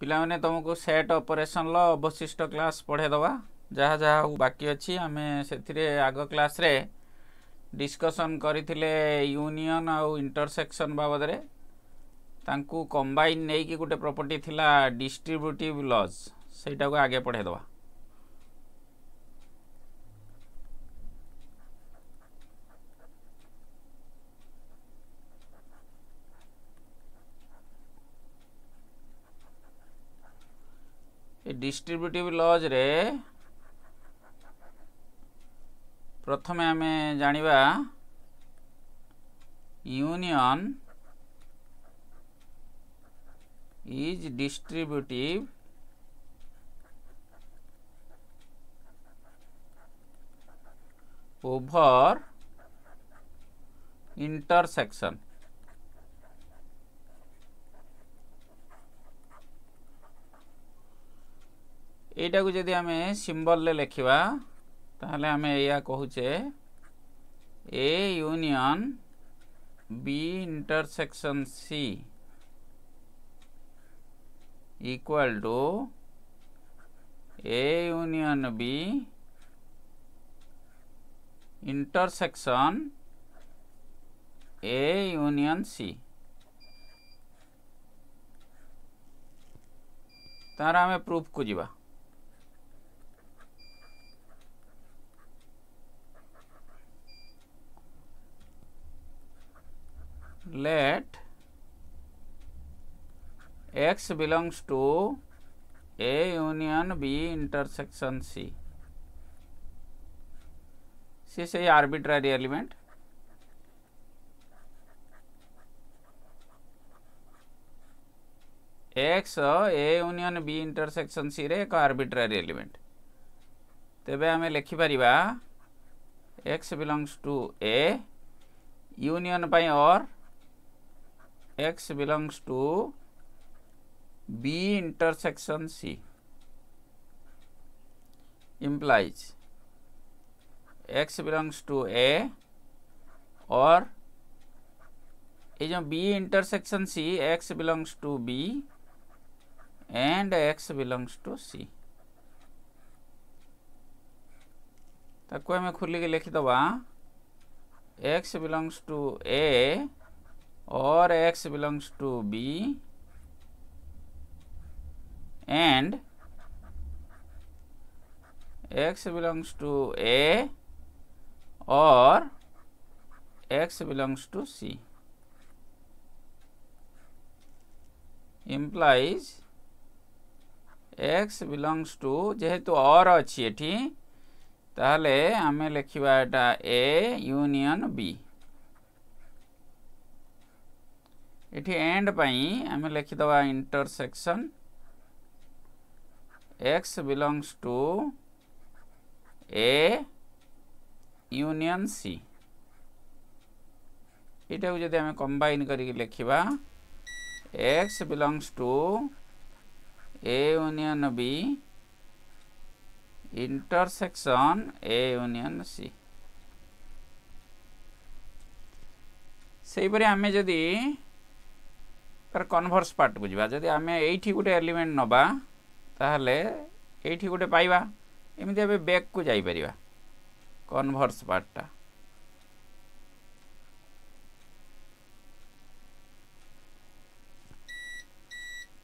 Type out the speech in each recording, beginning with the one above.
पिला माने तुमको सेट ऑपरेशन लो अवशिष्ट क्लास पढ़े दवा जहाँ जहाँ बाकी अच्छी आम से आग क्लास रे डिस्कशन करथिले यूनियन आउ इंटरसेक्शन बाबद रे तांकू कंबाइन नहीं कि गोटे प्रॉपर्टी थिला डिस्ट्रीब्यूटिव लॉज सेटा को आगे पढ़े दवा। डिस्ट्रीब्यूटिव लॉज रे प्रथमे आमे जानिबा union is distributive over intersection. एटा को जदि आमे सिंबल ले लिखिबा ताहले आमे या कहूचे A union B intersection C equal to A union B intersection A union C. तार आमे प्रूफ को जीवा। Let x belongs to A union B intersection C. C is a arbitrary element. X A union B intersection C रे एक arbitrary element. तेबे हमें लिखि परिबा x belongs to A union पाई और x belongs to B intersection C implies x belongs to A और ये जो B intersection C x belongs to B and x belongs to C ताको हमें खुली के लिखि दबा x belongs to A और x belongs to B and x belongs to A और x belongs to C implies x belongs to जेहेतु और अच्छी एठी ताहले आमे लिखिबा एटा A यूनियन B एठी एंड पाई आमे लिखि दवा intersection x belongs to A union C। एटा को जदि आमे कंबाइन करी लिखिबा x belongs to A union B intersection A union C। सेही परे आमे जदि तर कन्वर्स पार्ट को जीवा जदि आमे एठी गोटे एलिमेंट नबा ताहले एठी गोटे पाइबा एमिति आबे बैक को जाई परिबा कन्वर्स पार्ट ता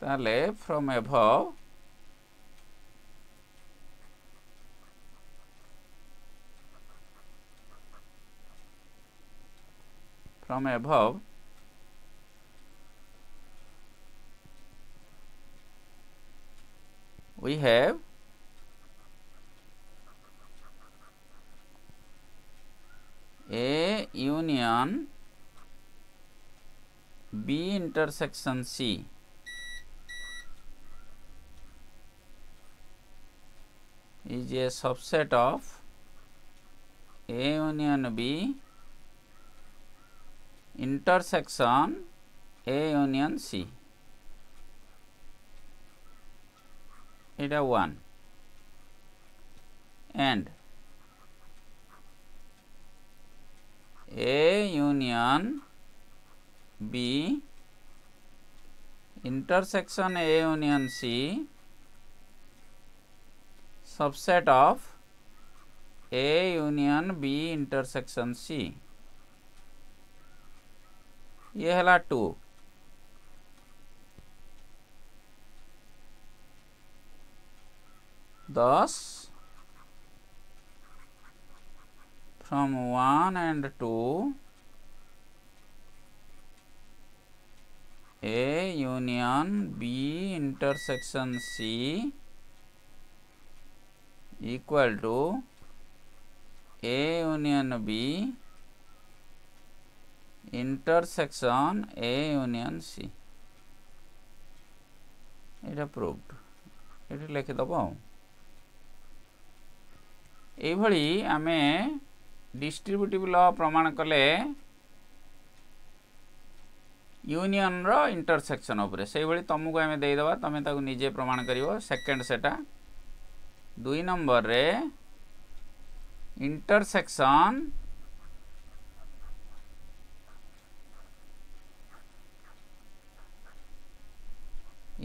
ताहले from above we have A union B intersection C is a subset of A union B intersection A union C. It a 1 and A union B intersection A union C subset of A union B intersection C ये हला 2 thus from 1 and 2 A union B intersection C equal to A union B intersection A union C এটা proved এটি লিখি দেব এইভଳି ଆମେ distributive law प्रमाण कले union रो intersection उपरे से भली तुमको आमे दे दबा तमे ताकू निजे प्रमाण करिवो सेकंड सेटा 2 नंबर रे intersection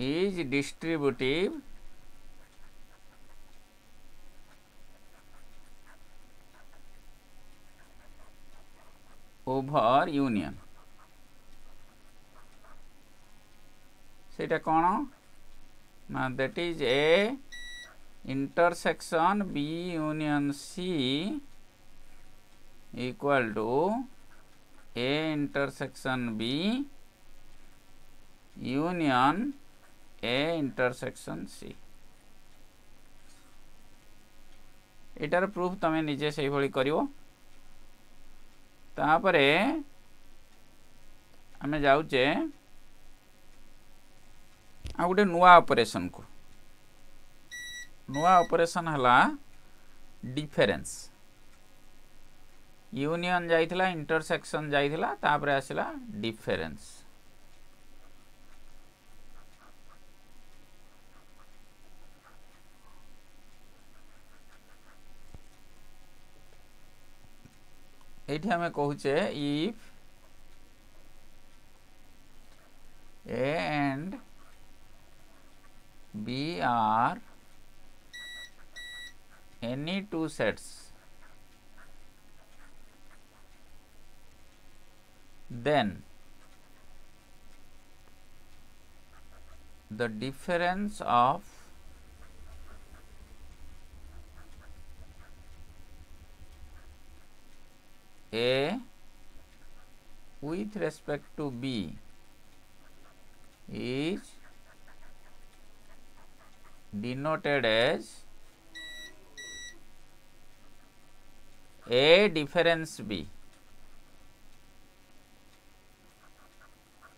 is distributive over union सेटा कौन ना that is A intersection B union C equal to A intersection B union A intersection C एटार प्रूफ तमे निजे सही भली करिवो तापरे आमे जाउचे आ गुटे नुवा ऑपरेशन को नुवा ऑपरेशन हला डिफरेंस यूनियन जाइथिला इंटरसेक्शन जाइथिला तापरे आसिला डिफरेंस एठी हमें कहूचे if A and B are any two sets then the difference of A with respect to B is denoted as A difference B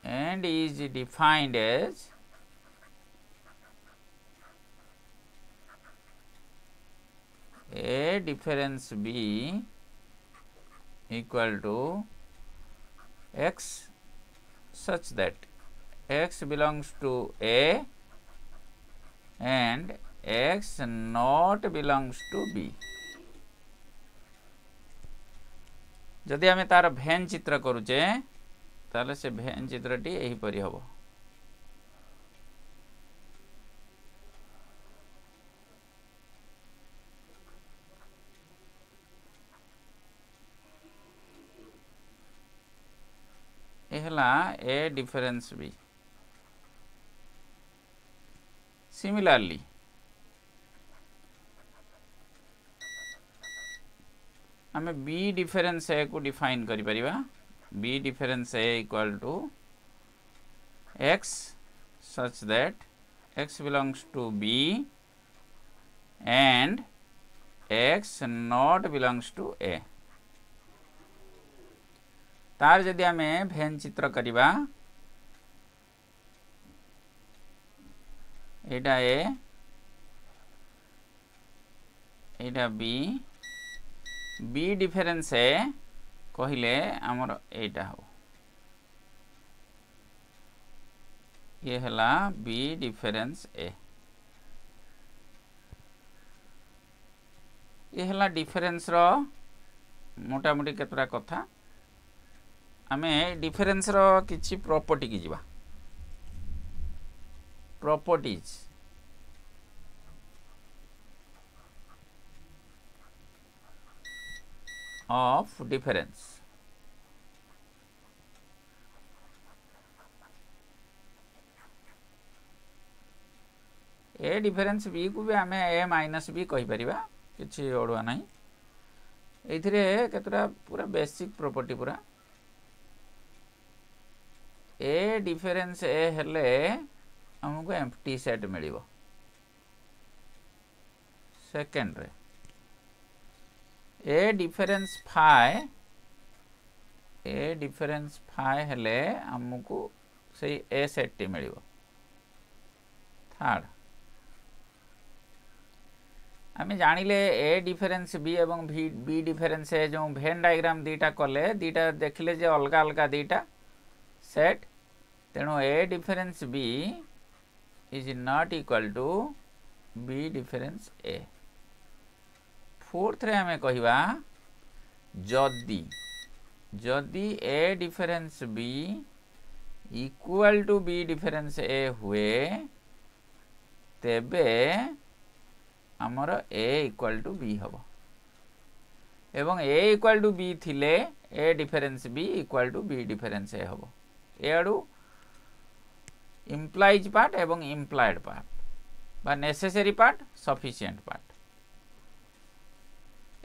and is defined as A difference B equal to X such that X belongs to A and X not belongs to B जदि आमे तार भेन चित्र करूचे ताले से भेन चित्रटी एही परि हबो एहला A difference B similarly आमे B difference A को डिफाइन करि परिबा B difference A equal to X such that X belongs to B and X not belongs to A तार जदि आमे भेन चित्र करिबा एटा A Etah B B difference A कहिले हमर एटा हो ये हला B डिफरेंस A ये हला डिफरेंस रो मोटा मोटी केतरा कथा आमे डिफरेंस रो किछि प्रॉपर्टी की जिबा properties of difference. A difference B को भी आम ए माइनस बी कहीपर कि अड़ुआ ना ये केतटा पूरा बेसिक प्रॉपर्टी पूरा ए डिफरेंस ए हेले हमको एम्प्टी सेट मिलिबो सेकेंड रे ए डिफरेंस फाइ हेले हमको से ए सेट टी मिलिबो थर्ड आम जानिले ए डिफरेंस बी एवं बी डिफरेंस ए जो भेन डायग्राम दीटा कले दीटा देखिले जे अलग अलग दीटा सेट तेणु A difference B is not equal to B difference A. Fourth रे हमें कहिबा जदी जदी A difference B equal to B difference A हुए तेबे आमर ए इक्वल टू बी हम एवं ए इक्वल टू बी थिले A difference B equal to B difference A हम एआडू इम्प्लाइज पार्ट एवं इम्प्लाइड पार्ट बा नेसेसरी पार्ट सफिशिएंट पार्ट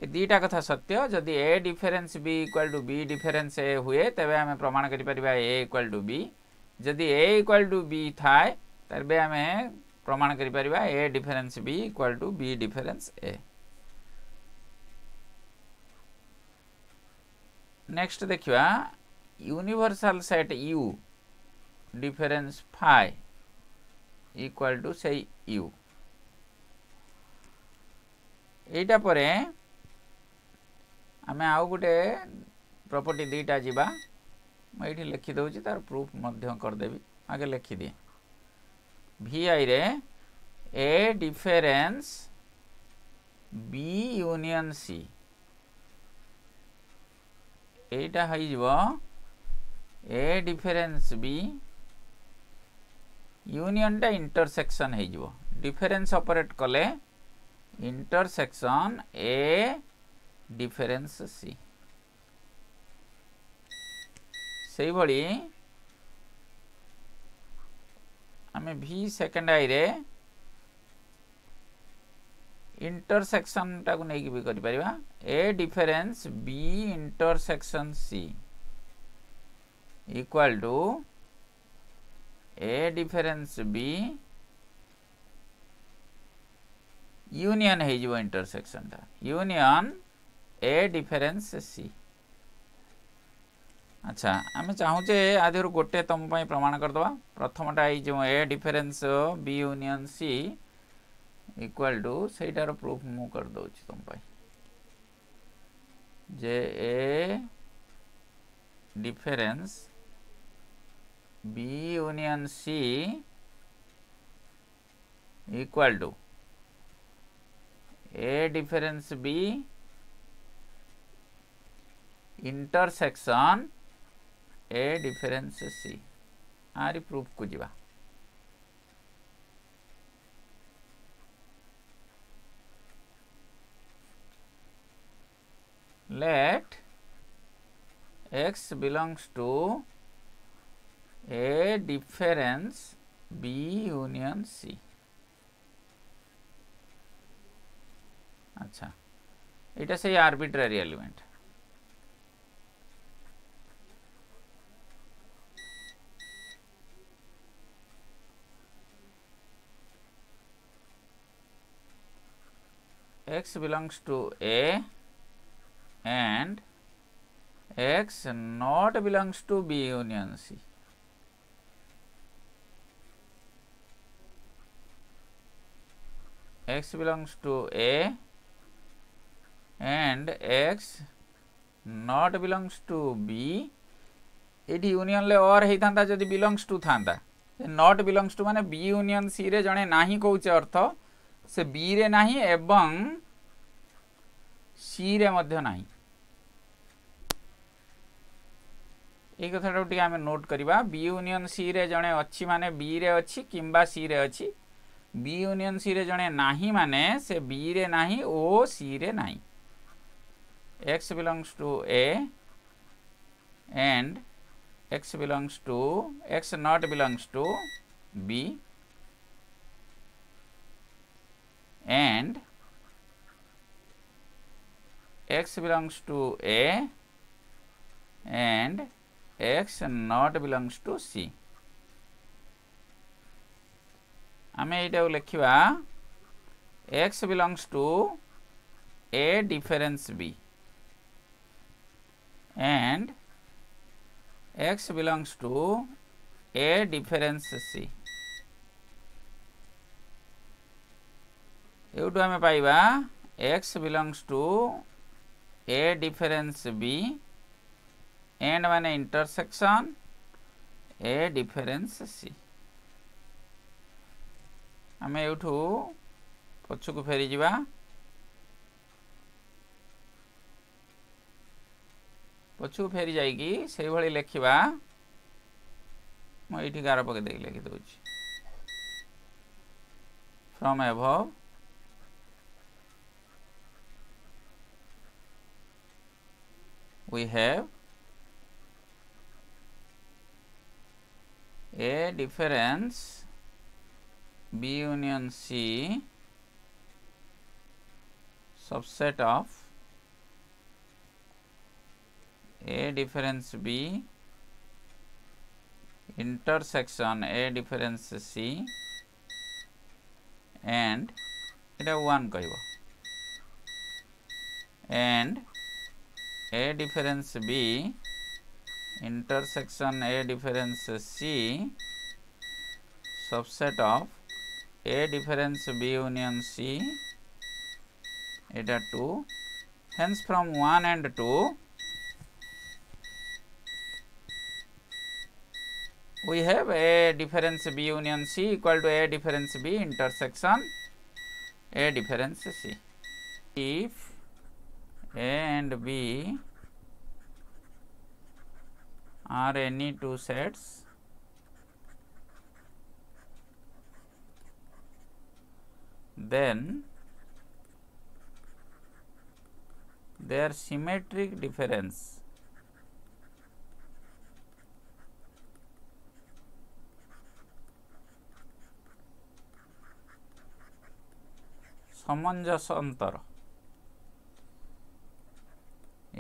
ए दीटा कथा सत्य जदि A difference B equal to B difference A हुए तेबे आम प्रमाण करि परिबा ए इक्वल टू बी जदि ए इक्वल टू बी थाए तेबे आम प्रमाण करि परिबा A difference B equal to B difference A. Next देखिबा universal set U difference phi equal to से यू एटा परे आमे आउ गोटे प्रॉपर्टी दीटा जीवा मुझे लिखि दउची तार प्रूफ मध्य कर देबी आगे लिखि दिए vi रे ए डिफरेंस बी यूनियन सी एटा हई जीवो ए डिफरेंस बी यूनियन टा इंटरसेक्शन हई जीवो डिफरेंस ऑपरेट कले इंटरसेक्शन ए डिफरेंस सी से भली आमे भी सेकेंड आई रे इंटरसेक्शन टा को नहीं भी करि परिबा A difference B intersection C equal to A difference B union है जीवो इंटरसेक्शन टा यूनियन ए डिफरेंस सी। अच्छा आम चाहूचे आधर गोटे तुम प्रमाण करदे प्रथमटा ये जो A difference B union C equal to सेटार प्रूफ मु कर दउची तुम जे A difference B union C equal to A difference B intersection A difference C आरी प्रूफ को जीवा let x belongs to a difference b union c। अच्छा इटा से arbitrary element x belongs to a and x not belongs to b union c। x belongs to a and x not belongs to b एटी union ले और हेई थांता जदि belongs to थांता नॉट बिलोंग्स टू माने बी यूनियन सी रे जणे नाही कहउचे अर्थ से बी रे नाही एवं सी रे मध्य नाही ये कथाटा टी आम नोट करवा बी यूनियन सी रे जड़े अच्छी माने बी रे अच्छी किंबा सी रे अच्छी बी यूनियन सी रे जड़े नाही माने से बी रे नाही ओ सी रे नाही x belongs to A and x belongs to x not belongs to B and x belongs to A and x not belongs to C. आमे एटा लिखिबा x belongs to A difference B and x belongs to A difference C. एवटू आमे पाइबा x belongs to A difference B and माने intersection A difference C. आमे एवटू पछकु फेरी जिबा पछकु फेरी जाइकी से भली लिखिबा मैं ये गार पके देख लिखि दउछि from above we have A difference B union C subset of A difference B intersection A difference C and এটা 1 कहबो and A difference B intersection A difference C subset of A difference B union C eta 2 hence from 1 and 2 we have A difference B union C equal to A difference B intersection A difference C. If A and B are any two sets then their symmetric difference सामंजस्य अंतर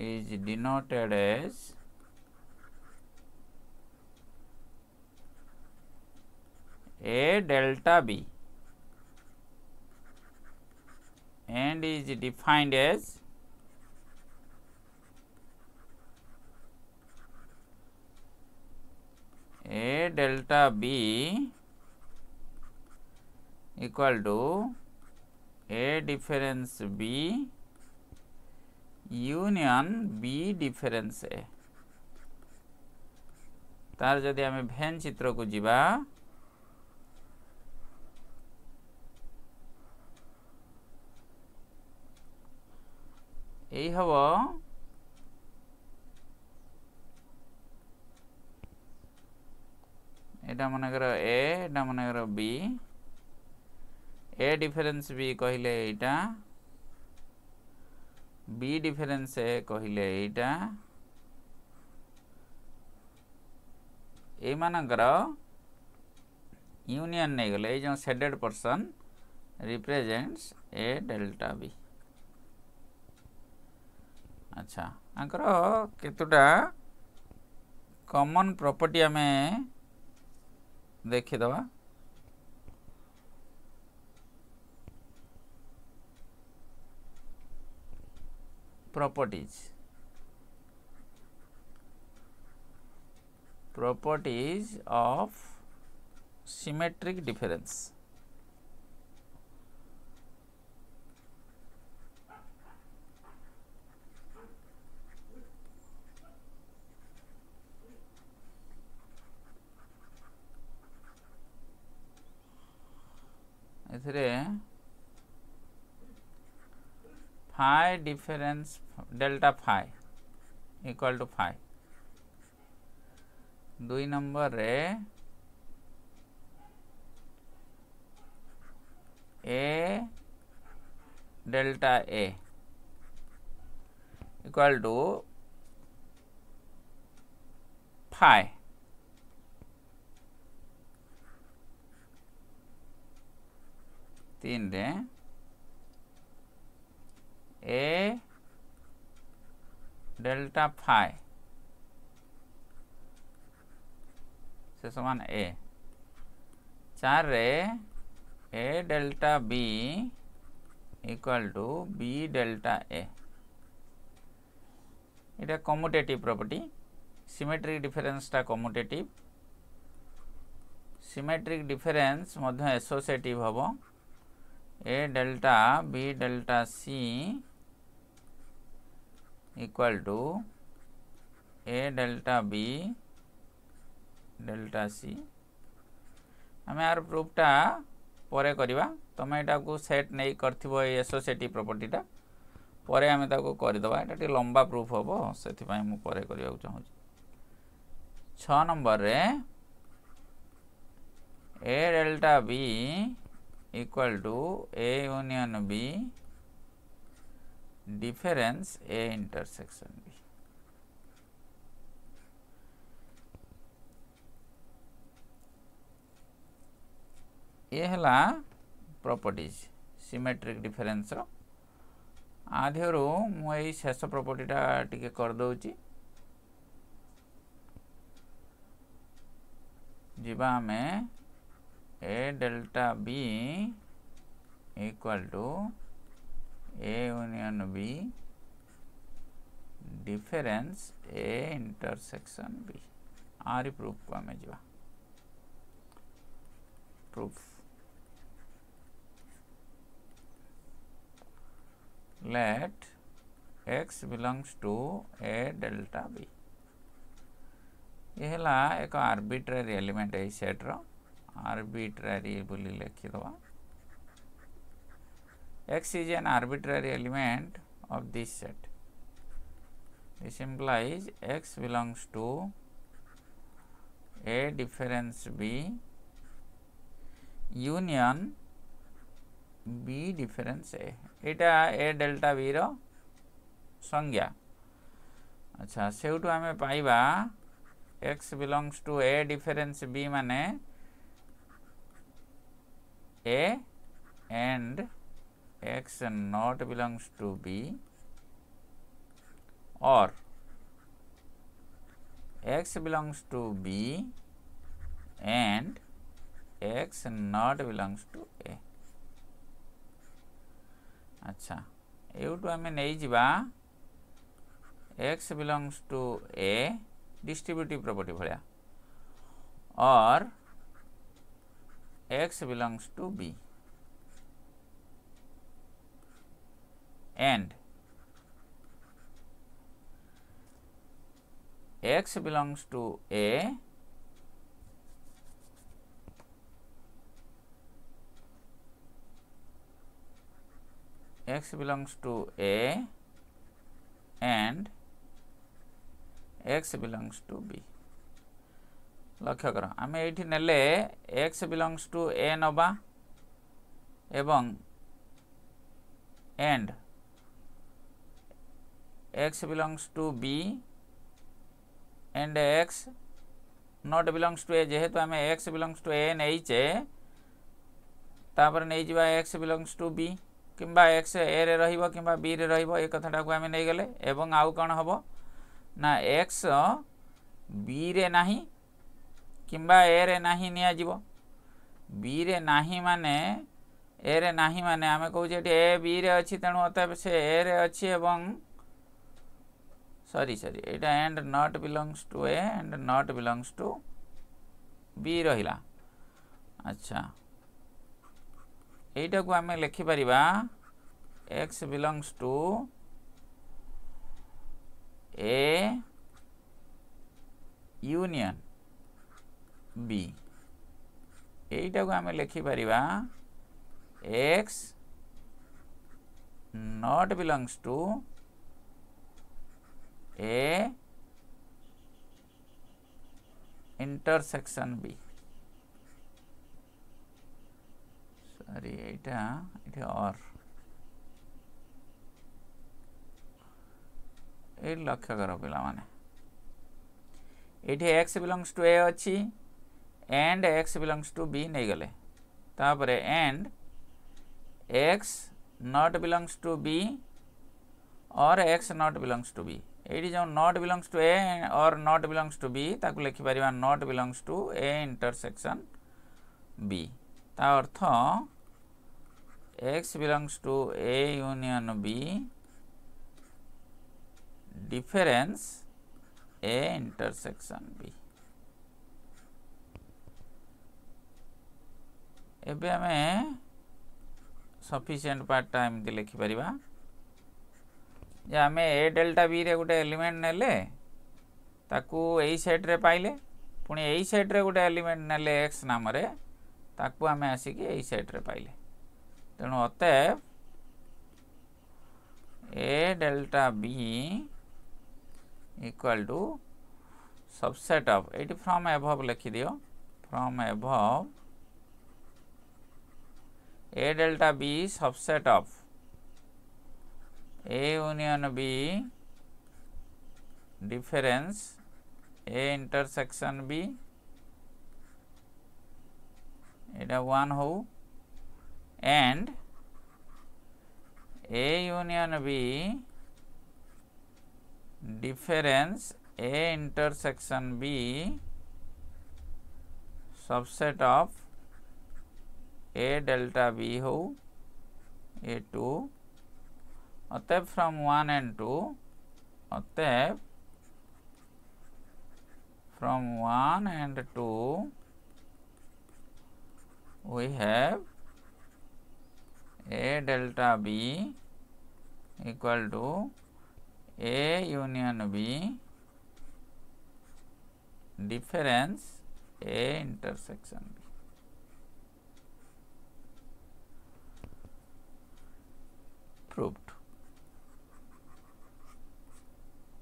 is denoted as A delta B and is defined as A delta B equal to A difference B union B difference A. तार जदि आमे भेन चित्र को जिबा एई हबो एटा मनकर A Etah मनकर B A difference B कहिले एटा B difference A कहिले एटा ए मानकर यूनियन नहीं गले जो shaded person represents A delta B. अच्छा आंकर केतुटा कॉमन प्रॉपर्टी आमे देखि दवा properties of symmetric difference. एथरे phi difference delta phi equal to phi 2 नंबर रे A delta A equal to phi 3 रे ए डेल्टा फाइ से समान ए 4 रे A delta B equal to B delta A इटा कम्यूटेटिव प्रॉपर्टी सिमेट्रिक डिफरेंस टा commutative symmetric difference मध्य associative हबो A delta B delta C equal to A delta B delta C आम यार प्रूफटा परे करिबा तमे एटा को सेट नहीं करथिबो एसोसिएटिव प्रॉपर्टीटा परे आमे ताको करदबा एटा टी लंबा प्रूफ हबो सेथि पई मु परे करिया चाहू 6 नंबर रे A delta B equal to A union B difference A intersection B ये हला प्रॉपर्टीज सिमेट्रिक डिफरेंस रो आधेरु मु एई शेष प्रॉपर्टीटा टिके कर दउची जीवा में A delta B equal to A union B difference A intersection B आरी प्रूफ को हमें जीवा proof let x belongs to a delta b ये हला एक आर्बिट्रेरी एलिमेंट है सेट रो आर्बिट्रेरी बोली लिखि दवा x is an arbitrary element of this set this implies x belongs to a difference b union b difference a Etah A delta B रो संज्ञा अच्छा सेउटू हमें पाइबा x belongs to a difference b माने a and x not belongs to b or x belongs to b and x not belongs to a अच्छा एउटू हमें नहीं जीवा x belongs to a distributive property भलिया और x belongs to b and x belongs to a x belongs to a and x belongs to b लक्ष्य कर आम ये नेले x belongs to a नबा एवं and x belongs to b and x not belongs to a जेहेतु आम x belongs to a नहींचे तापर नहीं जीवा x belongs to b किंबा x a रे रहिबो किंबा b रे रहिबो ए कथाटा को आमे नै गेले एवं आउ कोन हबो ना x b रे नाही किंबा a रे नाही निया जीवो b रे नाही माने a रे नाही माने आमे कहू जे a b रे अछि तेनु अतः से a रे अछि एवं sorry Etah and not belongs to a and not belongs to b रहिला अच्छा एटा को हमें लिखि परिबा x belongs to a union b एटा को हमें लिखि परिबा x not belongs to a intersection B sorry एटा और ये लक्ष्य कर पिला माने ये एक्स बिलोंग्स टू ए अच्छी and x belongs to B नहीं गले तापरे and x not belongs to B और x not belongs to B ये जो नॉट बिलोंग्स टू ए और नॉट बिलोंग्स टू बी ताकू लिखि परिबा not belongs to A intersection B ता अर्थ x belongs to A union B difference A intersection B एबे हमें सफिशिएंट पार्टा एमती लिखि परिबा जे आमे ए डेल्टा बी रे गोटे एलिमेंट नेले ताकू एई सेट रे पाइले पुणी एई सेट रे गोटे एलिमेंट नेले एक्स नाम रे ताकू आमे आसिकी एई सेट रे पाइले तेणु अतएव A delta B equal to subset of एटी फ्रॉम एबव लिखि दियो from above A delta B subset of A union B difference A intersection B एटा 1 हो and A union B difference A intersection B subset of A delta B हो A 2 अतएव from 1 and 2 अतएव from 1 and 2 we have a delta b equal to a union b difference a intersection b proved।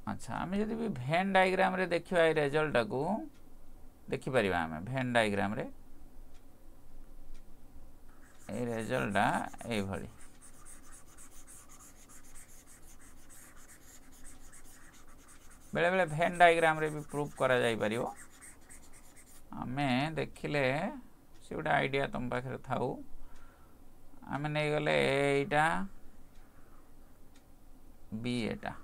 अच्छा आम जदि भी भेन diagram रे देखिबा ए रिजल्ट को देखि परिबा आमे भेन डायग्राम रे ए रिजल्ट ए भली बेले बेले भेन डायग्राम रे भी प्रूफ करा जाई परिबो आमे देखिले से गोटे आइडिया तुम पाखे थाउ आमे नै गले एटा बी एटा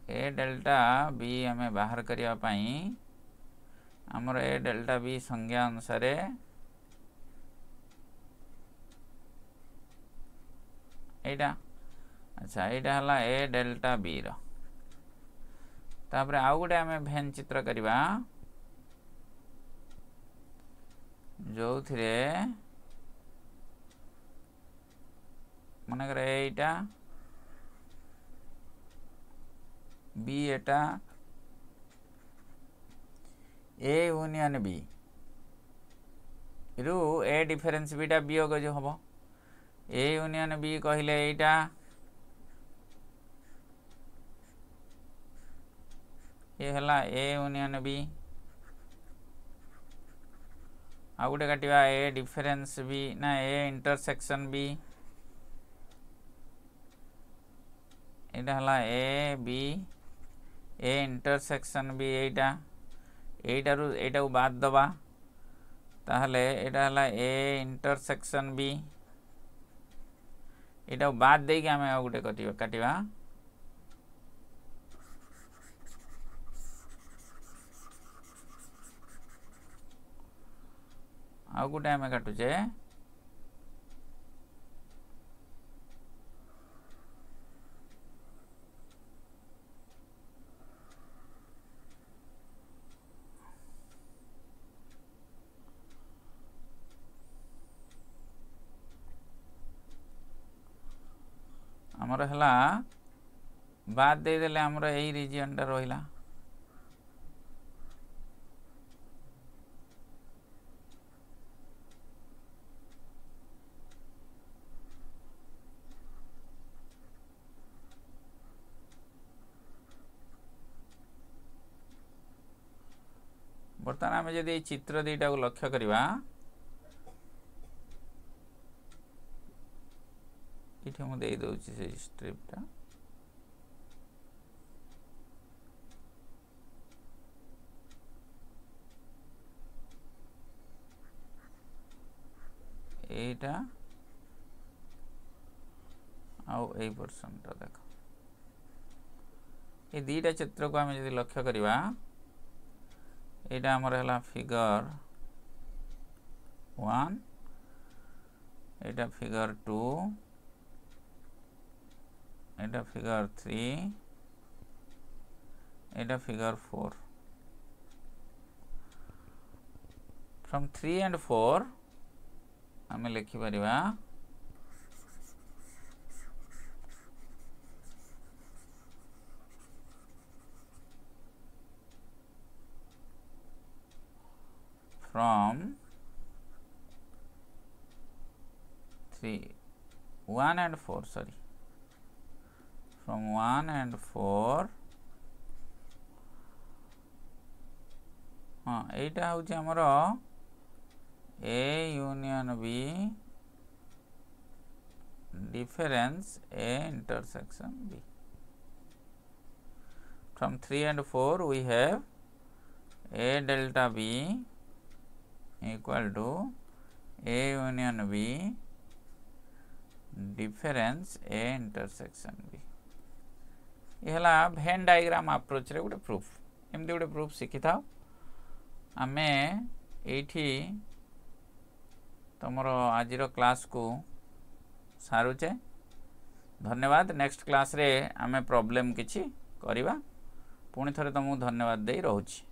ए डेल्टा बी हमें बाहर करिया पाई हमर ए डेल्टा बी संज्ञा अनुसार एटा अच्छा एटा हला ए डेल्टा बी रो तापरे आउ गुटे हमें भेन चित्र करिबा जो थिरे मन करे एटा बी एटा ए यूनियन बी रु ए डिफरेंस बीटा वियोग जो हम ए यूनियन बी कहले एटा ये हला ए यूनियन बी आ गुटे काटिबा ए डिफरेंस बी ना ए इंटरसेक्शन बी एटा हला A B A intersection B एटा एटा रु एटा को बाद दबा ताहले एटा हला ए इंटरसेक्शन बी एटा को बाद दे के हमें आ गुटे काटिबा आ गुटे हमें काटुचे हमर हला बाद दे देले हमर एई रीजन टा रहिला बर्तमान आम जदि चित्र दुईटा को लक्ष्य करवा ये मुझे दौची से स्ट्रिपटा एटा आउ ए पर्सनटा देख ये दुईटा चित्र को आम जदि लक्ष्य करवा यहाँ आमर है फिगर 1 यहाँ फिगर 2 यहाँ फिगर 3 यहाँ फिगर 4 फ्रॉम 3 and 4 आम लिखिपर from 1 and 4 sorry from 1 and 4 हाँ एटा हूँ आमर A union B difference A intersection B from 3 and 4 we have A delta B equal to A union B difference A intersection B ये भेन diagram approach रे गोटे proof एमती गोटे proof शिखि था आमे एठी तुमरो आजिर क्लास को सारुचे धन्यवाद नेक्स्ट क्लास रे आमे प्रॉब्लम किछि करिबा पुणी थरे तुमको धन्यवाद दे रहउछि।